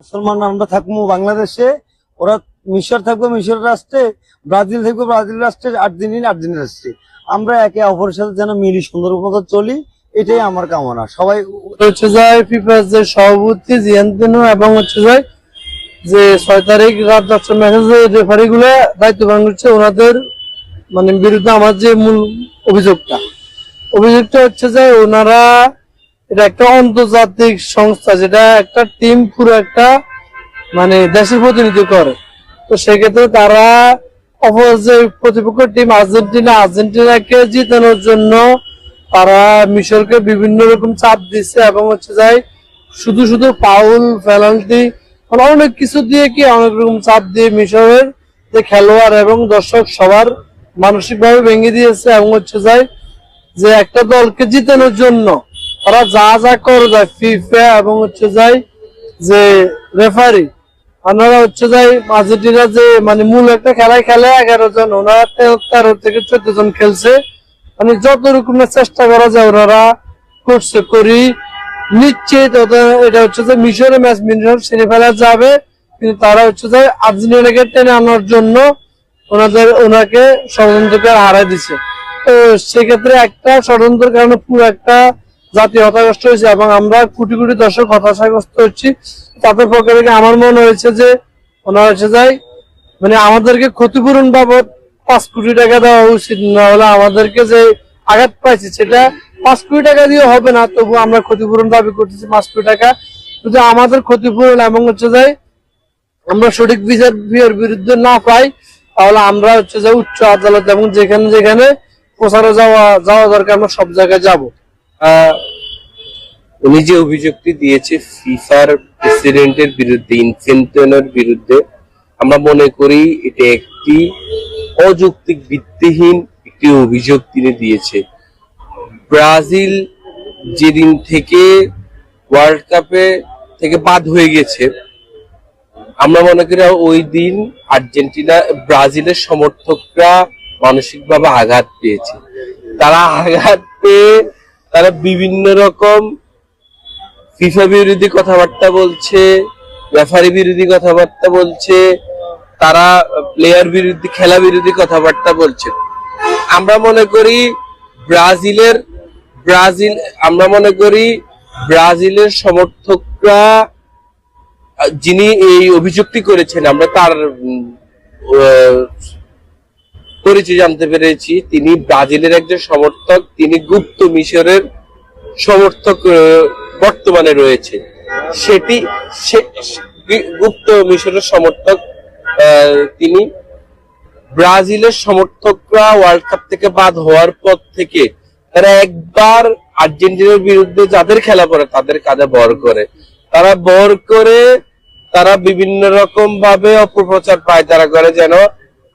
মুসলমান আমরা থাকবো বাংলাদেশে, ওরা মিশর থাকবো মিশর রাষ্ট্রে, ব্রাজিল থাকবো ব্রাজিল রাষ্ট্রে, 8 দিন রাষ্ট্রে। আমরা একে অপরের সাথে যেন মিলি সুন্দর মতো চলি, এটাই আমার কামনা। সবাই হচ্ছে যায় ফিফার যে সভাপতি জিয়ান্তিনো এবং হচ্ছে যায় যে 6 তারিখ রাত 10টার ম্যাচে রেফারি গুলো দায়িত্ব পালন করছে, ওনাদের মানে বিরুদ্ধে আমার যে মূল অভিযোগটা হচ্ছে যে ওনারা এটা একটা আন্তর্জাতিক সংস্থা, যেটা একটা টিম পুরো একটা মানে দেশের প্রতিনিধিত্ব করে। তো সেক্ষেত্রে তারা অপর যে প্রতিপক্ষ টিম আর্জেন্টিনাকে জিতানোর জন্য তারা মিশরকে বিভিন্ন রকম চাপ দিচ্ছে এবং হচ্ছে যায় শুধু ফাউল পেনাল্টি অনেক কিছু দিয়ে কি অনেক রকম চাপ দিয়ে মিশরের যে খেলোয়াড় এবং দর্শক সবার মানসিক ভাবে ভেঙে দিয়েছে। এবং হচ্ছে যায় যে একটা দলকে জিতানোর জন্য তারা যা করে যায় ফিফা এবং হচ্ছে যায় যে রেফারি, ওনারা হচ্ছে যায় আর্জেন্টিনা যে মানে মূল একটা খেলায় খেলে 11 জন, ওনারা 13 থেকে 14 জন খেলছে। মানে যত রকমের চেষ্টা করা যায় ওনারা করছে করি নিশ্চিত এটা হচ্ছে যে মিশরের ম্যাচ মিশর সেমিফাইনাল যাবে, কিন্তু তারা হচ্ছে যে আর্জেন্টিনাকে টেনে আনার জন্য ওনাকে ষড়যন্ত্রকে হারাই দিছে। তো সেক্ষেত্রে একটা ষড়যন্ত্রের কারণে পুরো একটা জাতি হতাশাগ্রস্ত হয়েছে এবং আমরা কোটি কোটি দর্শক হতাশাগ্রস্ত হচ্ছি। তাদের পক্ষে থেকে আমার মনে হয়েছে যে ওনারা হচ্ছে যায় মানে আমাদেরকে ক্ষতিপূরণ বাবদ 5 কোটি টাকা দেওয়া উচিত, না হলে আমাদেরকে যে আঘাত পাইছে সেটা 5 কোটি টাকা দিয়ে হবে না, তবু আমরা ক্ষতিপূরণ দাবি করতেছি 5 কোটি টাকা। যদি আমাদের ক্ষতিপূরণ এবং হচ্ছে যায় আমরা সঠিক বিচার বিরুদ্ধে না পাই, তাহলে আমরা হচ্ছে যে উচ্চ আদালত এবং যেখানে প্রচারে যাওয়া দরকার আমরা সব জায়গায় যাব। উনি যে অভিযোগটি দিয়েছে ফিফার প্রেসিডেন্টের বিরুদ্ধে, ইনফ্যান্টিনোর বিরুদ্ধে, আমরা মনে করি এটা একটি অযৌক্তিক ভিত্তিহীন একটি অভিযোগ তিনি দিয়েছে। ব্রাজিল যেদিন থেকে ওয়ার্ল্ড কাপে থেকে বাদ হয়ে গেছে, আমরা মনে করি ওই দিন ব্রাজিলের সমর্থকরা মানসিকভাবে আঘাত পেয়েছে। তারা আঘাত পেয়ে তারা বিভিন্ন রকম ফিফা বিরোধী কথাবার্তা বলছে, রেফারি বিরোধী কথাবার্তা বলছে, তারা প্লেয়ার বিরোধী খেলা বিরোধী কথাবার্তা বলছে। আমরা মনে করি ব্রাজিলের সমর্থকরা যিনি এই অভিযোগটি করেছেন, আমরা তার পরিচয় জানতে পেরেছি। তিনি ব্রাজিলের একজন সমর্থক, তিনি গুপ্ত মিশরের সমর্থক বর্তমানে রয়েছে। গুপ্ত মিশরের সমর্থক তিনি। ব্রাজিলের সমর্থকরা ওয়ার্ল্ড কাপ থেকে বাদ হওয়ার পর থেকে তারা একবার আর্জেন্টিনার বিরুদ্ধে যাদের খেলা করে তাদের কাঁধে ভর করে তারা বিভিন্ন রকম ভাবে অপপ্রচার পায়তারা করে যেন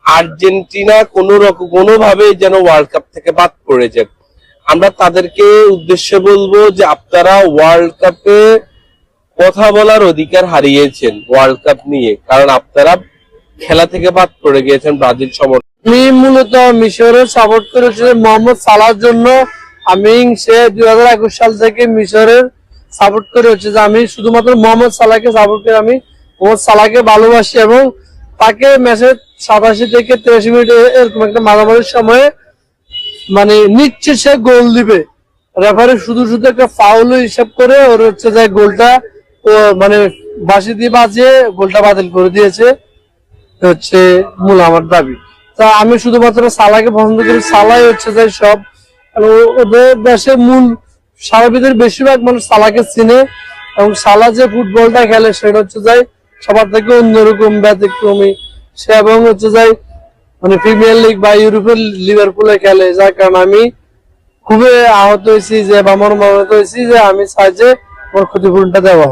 আর্জেন্টিনা কোনোভাবে যেন ওয়ার্ল্ড কাপ থেকে বাদ পড়ে যায়। আমরা তাদেরকে উদ্দেশ্যে বলবো যে আপনারা ওয়ার্ল্ড কাপে কথা বলার অধিকার হারিয়েছেন ওয়ার্ল্ড কাপ নিয়ে, কারণ আপনারা খেলা থেকে বাদ পড়ে গিয়েছেন ব্রাজিল সমর্থক। আমি মূলত মিশরের সাপোর্ট করেছি মোহাম্মদ সালাহর জন্য। আমি সে 2021 সাল থেকে মিশরের সাপোর্ট করে হচ্ছে যে আমি শুধুমাত্র মোহাম্মদ সালাহকে সাপোর্ট করি। আমি মোহাম্মদ সালাহকে ভালোবাসি এবং তাকে ম্যাচের 87 থেকে 83 মিনিট এরকম একটা মাঝামাঝি সময়ে মানে নিশ্চিত সে গোল দিবে। রেফারি শুধু একটা ফাউল হিসাব করে ওর হচ্ছে যে গোলটা মানে বাঁশি দিয়ে বাজিয়ে গোলটা বাতিল করে দিয়েছে, হচ্ছে মূল আমার দাবি। তা আমি শুধুমাত্র সালাহকে পছন্দ করি। সালাহ হচ্ছে যে সব ওদের দেশের মূল সারাবিদের বেশিরভাগ মানুষ সালাহকে চিনে এবং সালাহ যে ফুটবলটা খেলে সেটা হচ্ছে যায় সবার থেকে অন্যরকম ব্যতিক্রমী সে, এবং হচ্ছে যায় মানে প্রিমিয়ার লিগ বা ইউরোপের লিভারপুলে খেলে, যার কারণে আমি খুবই আহত হয়েছি যে বা মর্মাহত হয়েছি যে আমি চাই যে ওর ক্ষতিপূরণটা দেওয়া।